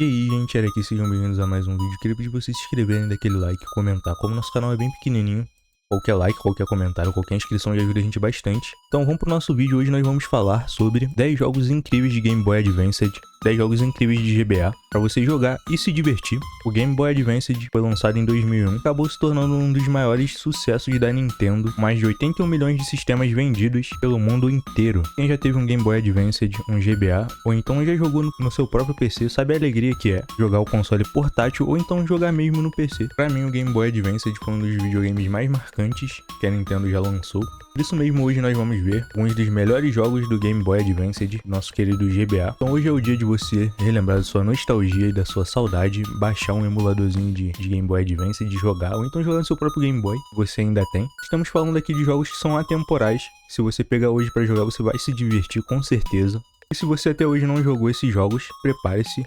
E aí, gente, era aqui, sejam bem-vindos a mais um vídeo. Queria pedir pra vocês se inscreverem, daquele like, comentar. Como nosso canal é bem pequenininho, qualquer like, qualquer comentário, qualquer inscrição já ajuda a gente bastante. Então vamos pro nosso vídeo. Hoje nós vamos falar sobre 10 jogos incríveis de Game Boy Advance, 10 jogos incríveis de GBA para você jogar e se divertir. O Game Boy Advance foi lançado em 2001, acabou se tornando um dos maiores sucessos da Nintendo, mais de 81 milhões de sistemas vendidos pelo mundo inteiro. Quem já teve um Game Boy Advance, um GBA, ou então já jogou no seu próprio PC, sabe a alegria que é jogar o console portátil ou então jogar mesmo no PC. Para mim, o Game Boy Advance foi um dos videogames mais marcantes que a Nintendo já lançou. Por isso mesmo, hoje nós vamos ver alguns dos melhores jogos do Game Boy Advance, nosso querido GBA. Então hoje é o dia de você relembrar da sua nostalgia e da sua saudade, baixar um emuladorzinho de Game Boy Advance, de jogar, ou então jogar no seu próprio Game Boy, que você ainda tem. Estamos falando aqui de jogos que são atemporais. Se você pegar hoje para jogar, você vai se divertir com certeza. E se você até hoje não jogou esses jogos, prepare-se,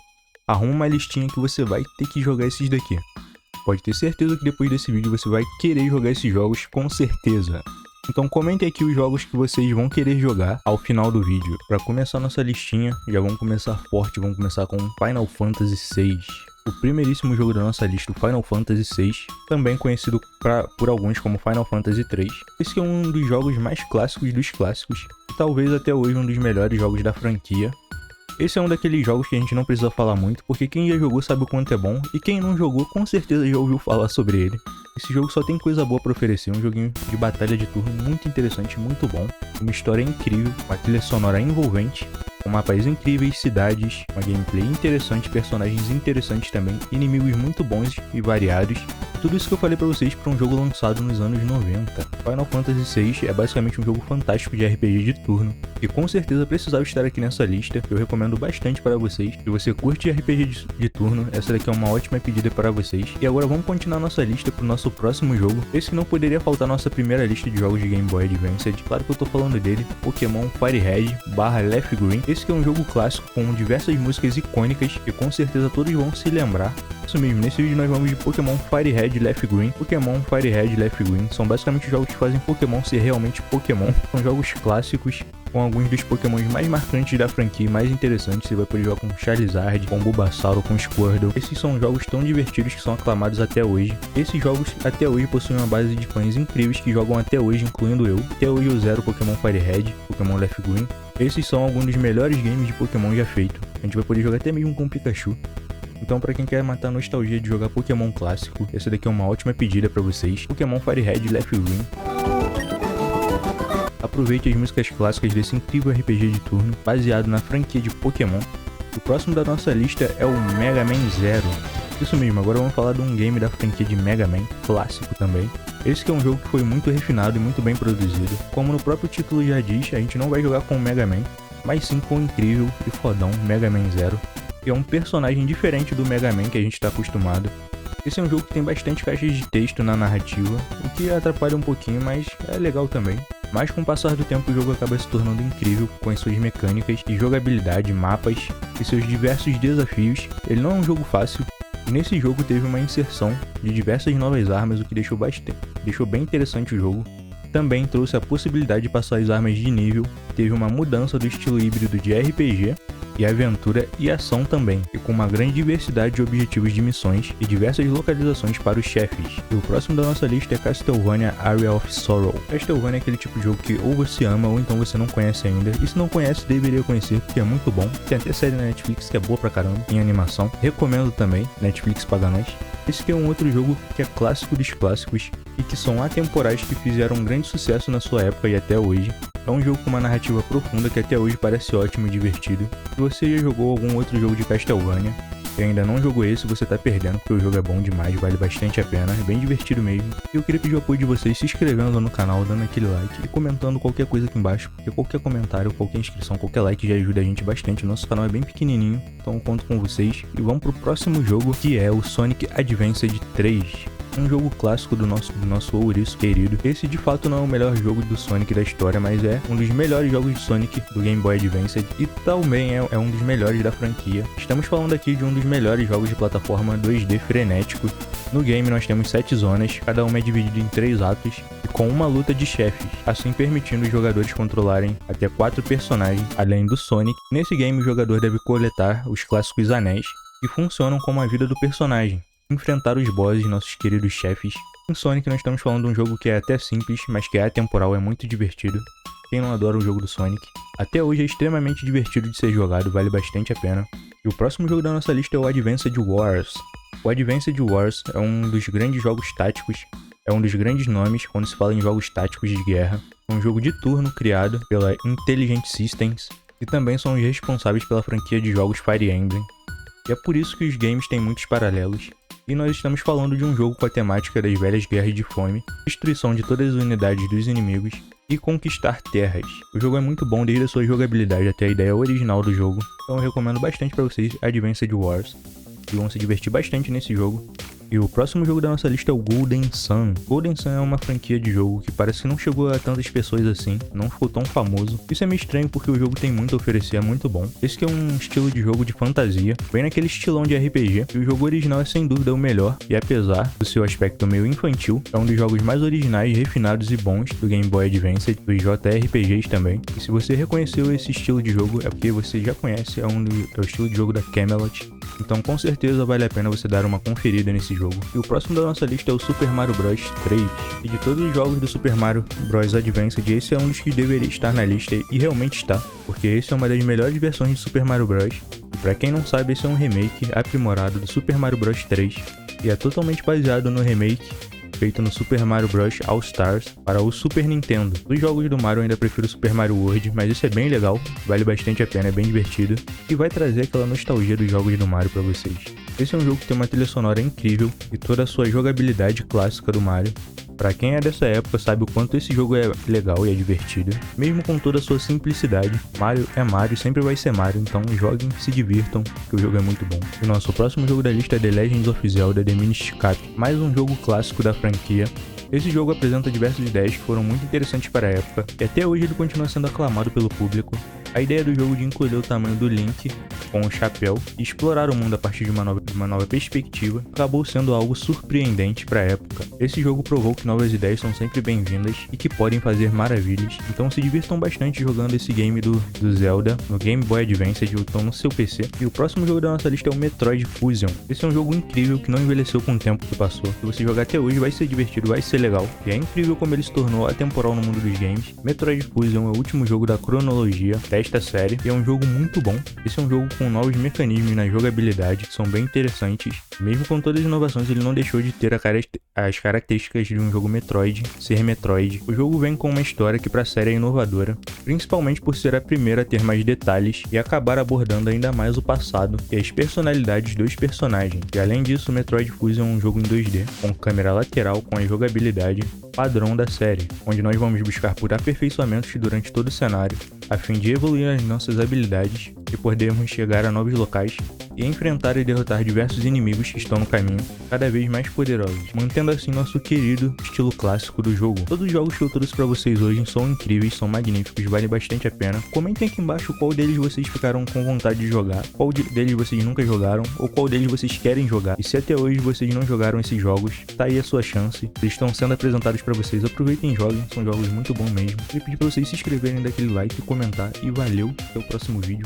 arruma uma listinha que você vai ter que jogar esses daqui. Pode ter certeza que depois desse vídeo você vai querer jogar esses jogos com certeza. Então comentem aqui os jogos que vocês vão querer jogar ao final do vídeo. Para começar nossa listinha, já vamos começar forte, vamos começar com Final Fantasy VI. O primeiríssimo jogo da nossa lista, o Final Fantasy VI, também conhecido por alguns como Final Fantasy III. Esse é um dos jogos mais clássicos dos clássicos, e talvez até hoje um dos melhores jogos da franquia. Esse é um daqueles jogos que a gente não precisa falar muito, porque quem já jogou sabe o quanto é bom, e quem não jogou com certeza já ouviu falar sobre ele. Esse jogo só tem coisa boa pra oferecer, um joguinho de batalha de turno muito interessante, muito bom, uma história incrível, uma trilha sonora envolvente, com mapas incríveis, cidades, uma gameplay interessante, personagens interessantes também, inimigos muito bons e variados. Tudo isso que eu falei pra vocês para um jogo lançado nos anos 90. Final Fantasy VI é basicamente um jogo fantástico de RPG de turno, que com certeza precisava estar aqui nessa lista. Eu recomendo bastante para vocês. Se você curte RPG de turno, essa daqui é uma ótima pedida para vocês. E agora vamos continuar nossa lista pro nosso próximo jogo. Esse que não poderia faltar na nossa primeira lista de jogos de Game Boy Advance. Claro que eu tô falando dele, Pokémon Fire Red / Leaf Green. Esse que é um jogo clássico com diversas músicas icônicas que com certeza todos vão se lembrar. Isso mesmo, nesse vídeo nós vamos de Pokémon Fire Red Leaf Green. Pokémon Fire Red Leaf Green são basicamente jogos que fazem Pokémon ser realmente Pokémon. São jogos clássicos com alguns dos Pokémons mais marcantes da franquia, mais interessantes. Você vai poder jogar com Charizard, com Bulbasaur, com Squirtle. Esses são jogos tão divertidos que são aclamados até hoje. Esses jogos até hoje possuem uma base de fãs incríveis que jogam até hoje, incluindo eu. Até hoje eu zero Pokémon Fire Red, Pokémon Leaf Green. Esses são alguns dos melhores games de Pokémon já feitos. A gente vai poder jogar até mesmo com Pikachu. Então, pra quem quer matar a nostalgia de jogar Pokémon clássico, essa daqui é uma ótima pedida pra vocês. Pokémon Fire Red Leaf Green. Aproveite as músicas clássicas desse incrível RPG de turno, baseado na franquia de Pokémon. O próximo da nossa lista é o Mega Man Zero. Isso mesmo, agora vamos falar de um game da franquia de Mega Man, clássico também. Esse que é um jogo que foi muito refinado e muito bem produzido. Como no próprio título já diz, a gente não vai jogar com o Mega Man, mas sim com o incrível e fodão Mega Man Zero, que é um personagem diferente do Mega Man que a gente está acostumado. Esse é um jogo que tem bastante caixas de texto na narrativa, o que atrapalha um pouquinho, mas é legal também. Mas com o passar do tempo o jogo acaba se tornando incrível com as suas mecânicas e jogabilidade, mapas e seus diversos desafios. Ele não é um jogo fácil, e nesse jogo teve uma inserção de diversas novas armas, o que deixou bem interessante o jogo. Também trouxe a possibilidade de passar as armas de nível, teve uma mudança do estilo híbrido de RPG, e aventura e ação também, e com uma grande diversidade de objetivos de missões e diversas localizações para os chefes. E o próximo da nossa lista é Castlevania Area of Sorrow. Castlevania é aquele tipo de jogo que ou você ama ou então você não conhece ainda, e se não conhece deveria conhecer porque é muito bom. Tem até série na Netflix que é boa pra caramba, em animação, recomendo também, Netflix paga nós. Esse aqui é um outro jogo que é clássico dos clássicos e que são atemporais, que fizeram um grande sucesso na sua época e até hoje. É um jogo com uma narrativa profunda que até hoje parece ótimo e divertido. Se você já jogou algum outro jogo de Castlevania e ainda não jogou esse, você tá perdendo, porque o jogo é bom demais, vale bastante a pena, é bem divertido mesmo. E eu queria pedir o apoio de vocês se inscrevendo no canal, dando aquele like e comentando qualquer coisa aqui embaixo, porque qualquer comentário, qualquer inscrição, qualquer like já ajuda a gente bastante. Nosso canal é bem pequenininho, então eu conto com vocês. E vamos pro próximo jogo, que é o Sonic Advanced 3. Um jogo clássico do nosso ouriço querido. Esse de fato não é o melhor jogo do Sonic da história, mas é um dos melhores jogos de Sonic do Game Boy Advance e também é um dos melhores da franquia. Estamos falando aqui de um dos melhores jogos de plataforma 2D frenético. No game nós temos 7 zonas, cada uma é dividida em 3 atos e com uma luta de chefes, assim permitindo os jogadores controlarem até 4 personagens, além do Sonic. Nesse game o jogador deve coletar os clássicos anéis, que funcionam como a vida do personagem. Enfrentar os bosses, nossos queridos chefes. Em Sonic nós estamos falando de um jogo que é até simples, mas que é atemporal, é muito divertido. Quem não adora o jogo do Sonic? Até hoje é extremamente divertido de ser jogado, vale bastante a pena. E o próximo jogo da nossa lista é o Advanced Wars. O Advanced Wars é um dos grandes jogos táticos, é um dos grandes nomes quando se fala em jogos táticos de guerra. É um jogo de turno criado pela Intelligent Systems, que também são os responsáveis pela franquia de jogos Fire Emblem. E é por isso que os games têm muitos paralelos. E nós estamos falando de um jogo com a temática das velhas guerras de fome, destruição de todas as unidades dos inimigos e conquistar terras. O jogo é muito bom desde a sua jogabilidade até a ideia original do jogo, então eu recomendo bastante para vocês Advanced Wars. E vão se divertir bastante nesse jogo. E o próximo jogo da nossa lista é o Golden Sun. Golden Sun é uma franquia de jogo que parece que não chegou a tantas pessoas assim, não ficou tão famoso. Isso é meio estranho porque o jogo tem muito a oferecer, é muito bom. Esse que é um estilo de jogo de fantasia, bem naquele estilão de RPG, e o jogo original é sem dúvida o melhor, e apesar do seu aspecto meio infantil, é um dos jogos mais originais, refinados e bons do Game Boy Advance, dos JRPGs também. E se você reconheceu esse estilo de jogo, é porque você já conhece, é o estilo de jogo da Camelot. Então com certeza vale a pena você dar uma conferida nesse jogo. E o próximo da nossa lista é o Super Mario Bros 3. E de todos os jogos do Super Mario Bros Advanced, esse é um dos que deveria estar na lista, e realmente está, porque esse é uma das melhores versões de Super Mario Bros. E pra quem não sabe, esse é um remake aprimorado do Super Mario Bros 3, e é totalmente baseado no remake feito no Super Mario Bros All Stars para o Super Nintendo. Dos jogos do Mario eu ainda prefiro o Super Mario World, mas esse é bem legal, vale bastante a pena, é bem divertido e vai trazer aquela nostalgia dos jogos do Mario para vocês. Esse é um jogo que tem uma trilha sonora incrível e toda a sua jogabilidade clássica do Mario. Pra quem é dessa época sabe o quanto esse jogo é legal e é divertido, mesmo com toda a sua simplicidade. Mario é Mario, sempre vai ser Mario, então joguem, se divirtam, que o jogo é muito bom. E nosso próximo jogo da lista é The Legend of Zelda The Minish Cap, mais um jogo clássico da franquia. Esse jogo apresenta diversas ideias que foram muito interessantes para a época, e até hoje ele continua sendo aclamado pelo público. A ideia do jogo de encolher o tamanho do Link com o chapéu e explorar o mundo a partir de uma nova perspectiva acabou sendo algo surpreendente para a época. Esse jogo provou que novas ideias são sempre bem-vindas e que podem fazer maravilhas, então se divirtam bastante jogando esse game do Zelda no Game Boy Advance ou então no seu PC. E o próximo jogo da nossa lista é o Metroid Fusion. Esse é um jogo incrível que não envelheceu com o tempo que passou. Se você jogar até hoje vai ser divertido, vai ser legal, e é incrível como ele se tornou atemporal no mundo dos games. Metroid Fusion é o último jogo da cronologia desta série e é um jogo muito bom. Esse é um jogo com novos mecanismos na jogabilidade que são bem interessantes. Mesmo com todas as inovações, ele não deixou de ter as características de um jogo Metroid, ser Metroid. O jogo vem com uma história que para a série é inovadora, principalmente por ser a primeira a ter mais detalhes e acabar abordando ainda mais o passado e as personalidades dos personagens. E além disso, o Metroid Fusion é um jogo em 2D, com câmera lateral com a jogabilidade padrão da série, onde nós vamos buscar por aperfeiçoamentos durante todo o cenário, a fim de evoluir as nossas habilidades e podermos chegar a novos locais e enfrentar e derrotar diversos inimigos que estão no caminho, cada vez mais poderosos, mantendo assim nosso querido estilo clássico do jogo. Todos os jogos que eu trouxe pra vocês hoje são incríveis, são magníficos, vale bastante a pena. Comentem aqui embaixo qual deles vocês ficaram com vontade de jogar, qual deles vocês nunca jogaram, ou qual deles vocês querem jogar. E se até hoje vocês não jogaram esses jogos, tá aí a sua chance, eles estão sendo apresentados pra vocês, aproveitem e joguem, são jogos muito bons mesmo. E pedir pra vocês se inscreverem, dar aquele like, comentar, e valeu, até o próximo vídeo.